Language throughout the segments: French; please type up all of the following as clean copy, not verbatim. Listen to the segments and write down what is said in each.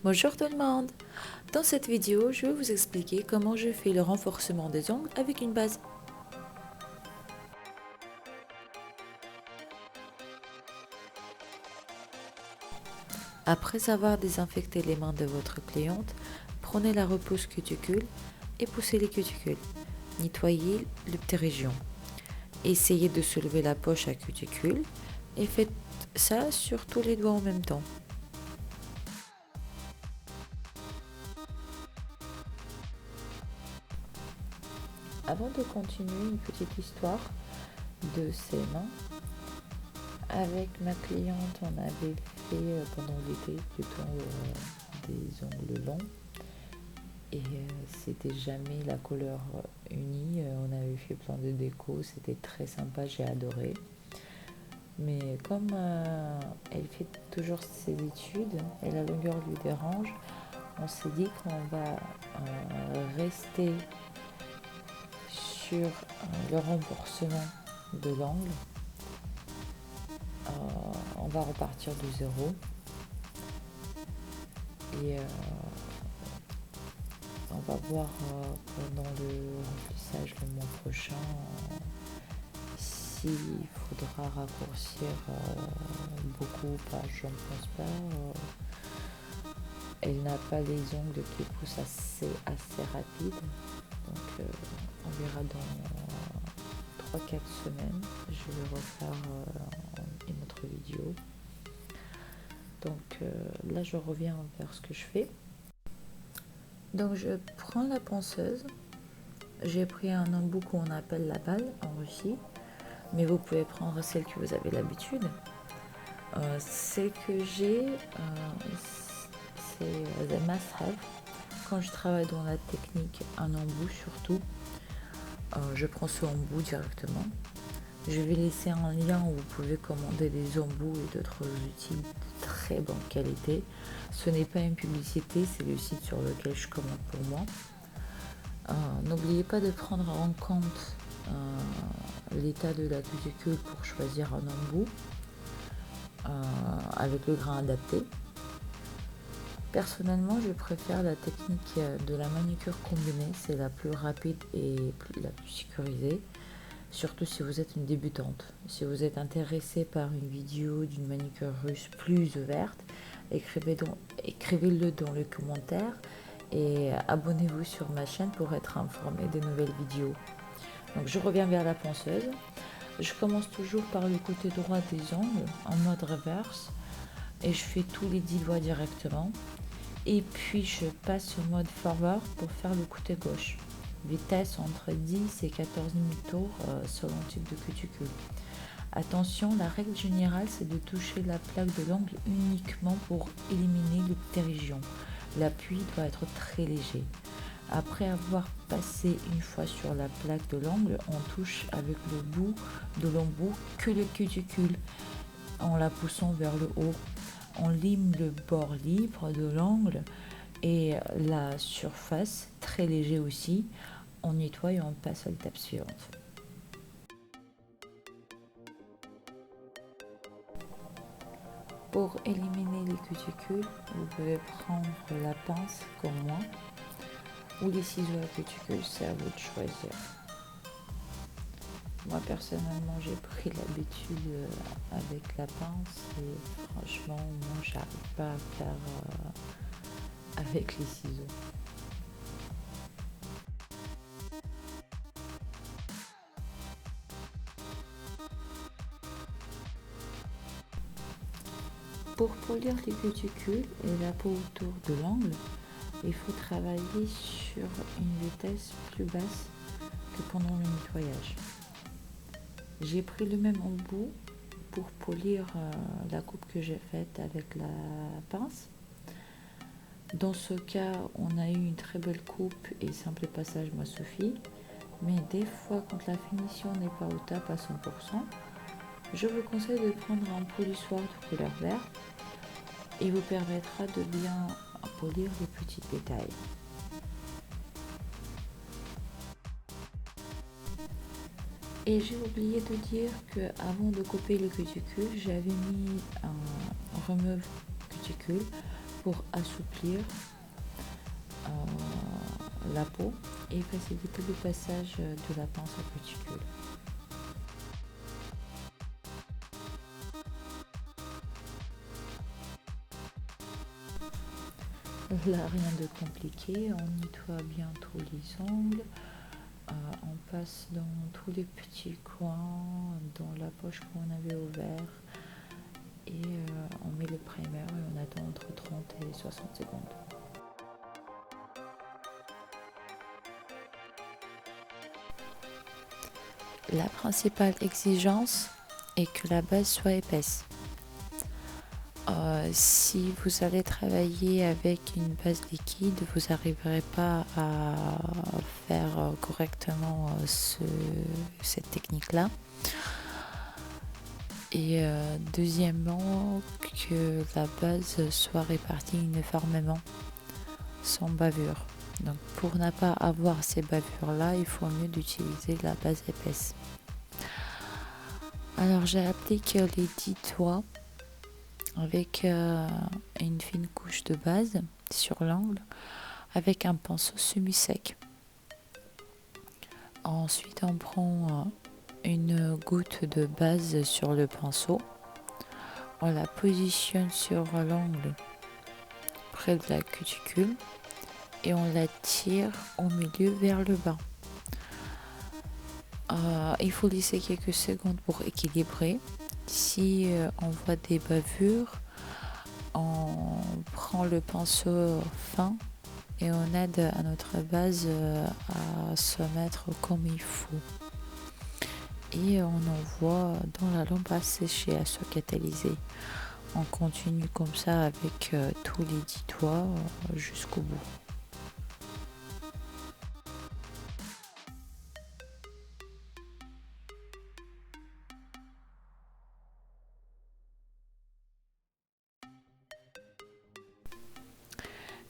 Bonjour tout le monde. Dans cette vidéo, je vais vous expliquer comment je fais le renforcement des ongles avec une base. Après avoir désinfecté les mains de votre cliente, prenez la repousse cuticule et poussez les cuticules. Nettoyez les ptérégions. Essayez de soulever la poche à cuticule et faites ça sur tous les doigts en même temps. Avant de continuer, une petite histoire de ces mains. Avec ma cliente, on avait fait pendant l'été plutôt des ongles longs et c'était jamais la couleur unie. On avait fait plein de déco, c'était très sympa, j'ai adoré. Mais comme elle fait toujours ses études et la longueur lui dérange, on s'est dit qu'on va rester sur le renforcement de l'angle. On va repartir de zéro et on va voir pendant le remplissage le mois prochain s'il faudra raccourcir beaucoup ou pas. Je ne pense pas. Elle n'a pas les ongles qui poussent assez rapide, donc on verra dans 3-4 semaines. Je vais refaire une autre vidéo. Donc là je reviens vers ce que je fais. Donc je prends la ponceuse, j'ai pris un embout qu'on appelle la balle en Russie, mais vous pouvez prendre celle que vous avez l'habitude. Celle que j'ai, c'est The Must Have. Quand je travaille dans la technique un embout surtout, je prends ce embout directement. Je vais laisser un lien où vous pouvez commander des embouts et d'autres outils de très bonne qualité. Ce n'est pas une publicité, c'est le site sur lequel je commande pour moi. N'oubliez pas de prendre en compte l'état de la cuticule pour choisir un embout avec le grain adapté. Personnellement, je préfère la technique de la manucure combinée, c'est la plus rapide et la plus sécurisée. Surtout si vous êtes une débutante. Si vous êtes intéressé par une vidéo d'une manucure russe plus ouverte, écrivez-le dans les commentaires et abonnez-vous sur ma chaîne pour être informé des nouvelles vidéos. Donc je reviens vers la ponceuse. Je commence toujours par le côté droit des ongles en mode reverse et je fais tous les 10 doigts directement. Et puis je passe au mode forward pour faire le côté gauche. Vitesse entre 10 et 14 tours selon le type de cuticule. Attention, la règle générale c'est de toucher la plaque de l'angle uniquement pour éliminer les ptérégions. L'appui doit être très léger. Après avoir passé une fois sur la plaque de l'angle, on touche avec le bout de l'embout que le cuticule en la poussant vers le haut. On lime le bord libre de l'angle et la surface, très léger aussi. On nettoie et on passe à l'étape suivante. Pour éliminer les cuticules, vous pouvez prendre la pince comme moi ou les ciseaux à cuticules, c'est à vous de choisir. Moi personnellement j'ai pris l'habitude avec la pince et franchement moi j'arrive pas à faire avec les ciseaux. Pour polir les cuticules et la peau autour de l'angle, il faut travailler sur une vitesse plus basse que pendant le nettoyage. J'ai pris le même embout pour polir la coupe que j'ai faite avec la pince. Dans ce cas, on a eu une très belle coupe et simple passage m'a suffi. Mais des fois, quand la finition n'est pas au top à 100%, je vous conseille de prendre un polissoir de couleur verte. Il vous permettra de bien polir les petits détails. Et j'ai oublié de dire que avant de couper les cuticules, j'avais mis un remove cuticule pour assouplir la peau et faciliter le passage de la pince à cuticule. Là, rien de compliqué, on nettoie bien tous les ongles, on passe dans tous les petits coins, dans la poche qu'on avait ouvert et on met le primer et on attend entre 30 et 60 secondes. La principale exigence est que la base soit épaisse. Si vous allez travailler avec une base liquide, vous n'arriverez pas à faire correctement cette technique-là. Et deuxièmement, que la base soit répartie uniformément, sans bavure. Donc pour ne pas avoir ces bavures-là, il faut mieux d'utiliser la base épaisse. Alors j'applique les 10 doigts avec une fine couche de base sur l'angle avec un pinceau semi-sec. Ensuite on prend une goutte de base sur le pinceau, on la positionne sur l'angle près de la cuticule et on la tire au milieu vers le bas. Il faut laisser quelques secondes pour équilibrer. Si on voit des bavures, on prend le pinceau fin et on aide à notre base à se mettre comme il faut. Et on envoie dans la lampe à sécher, à se catalyser. On continue comme ça avec tous les 10 doigts jusqu'au bout.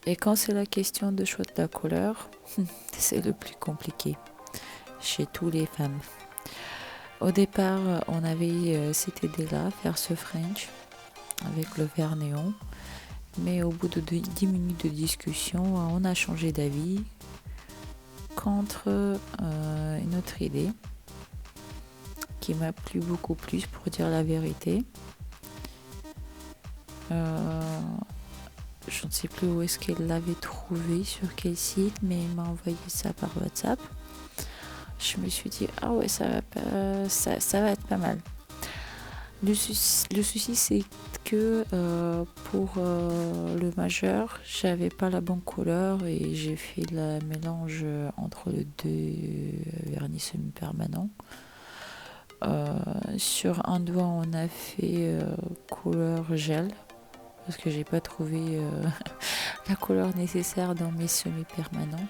Et quand c'est la question de choix de la couleur, c'est le plus compliqué chez toutes les femmes. Au départ, on avait cette idée-là, faire ce French avec le vert néon. Mais au bout de 10 minutes de discussion, on a changé d'avis contre une autre idée qui m'a plu beaucoup plus, pour dire la vérité. Je ne sais plus où est-ce qu'elle l'avait trouvé, sur quel site, mais il m'a envoyé ça par WhatsApp. Je me suis dit, ah ouais, ça va être pas mal. Le souci, c'est que pour le majeur, j'avais pas la bonne couleur et j'ai fait le mélange entre les deux vernis semi-permanents. Sur un doigt, on a fait couleur gel parce que j'ai pas trouvé la couleur nécessaire dans mes semi-permanents.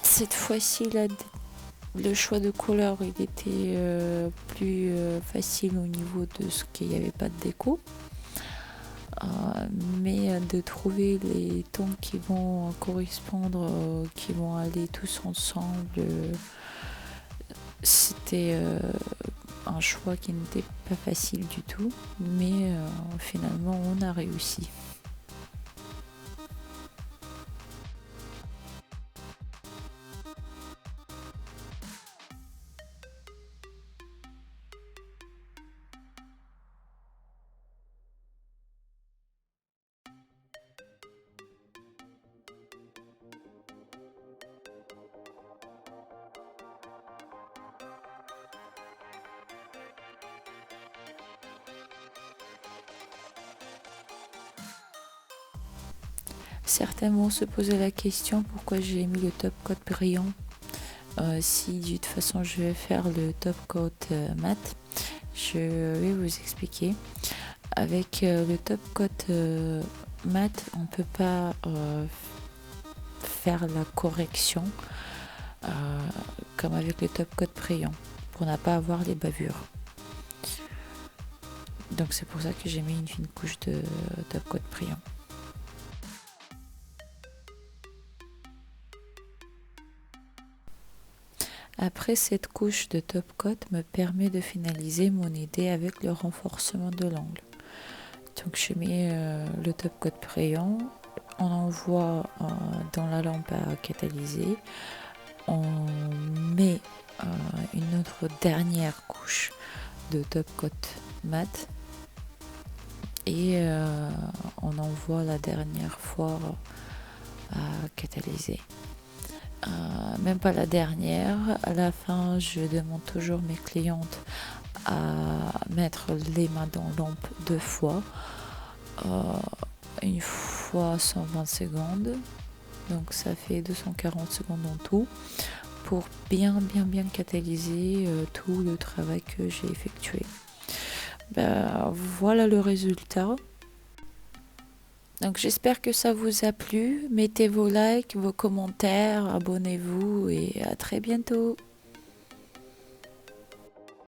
Cette fois-ci, le choix de couleur il était plus facile au niveau de ce qu'il n'y avait pas de déco. Mais de trouver les tons qui vont correspondre, qui vont aller tous ensemble, c'était un choix qui n'était pas facile du tout, mais finalement on a réussi. Certains vont se poser la question pourquoi j'ai mis le top coat brillant si de toute façon je vais faire le top coat mat. Je vais vous expliquer. Avec le top coat mat, on ne peut pas faire la correction comme avec le top coat brillant pour ne pas avoir les bavures. Donc c'est pour ça que j'ai mis une fine couche de top coat brillant. Après, cette couche de top coat me permet de finaliser mon idée avec le renforcement de l'angle. Donc je mets le top coat brillant, on envoie dans la lampe à catalyser, on met une autre dernière couche de top coat mat et on envoie la dernière fois à catalyser. Même pas la dernière, à la fin je demande toujours mes clientes à mettre les mains dans la lampe 2 fois, une fois 120 secondes, donc ça fait 240 secondes en tout, pour bien catalyser tout le travail que j'ai effectué. Voilà le résultat. Donc j'espère que ça vous a plu. Mettez vos likes, vos commentaires, abonnez-vous et à très bientôt.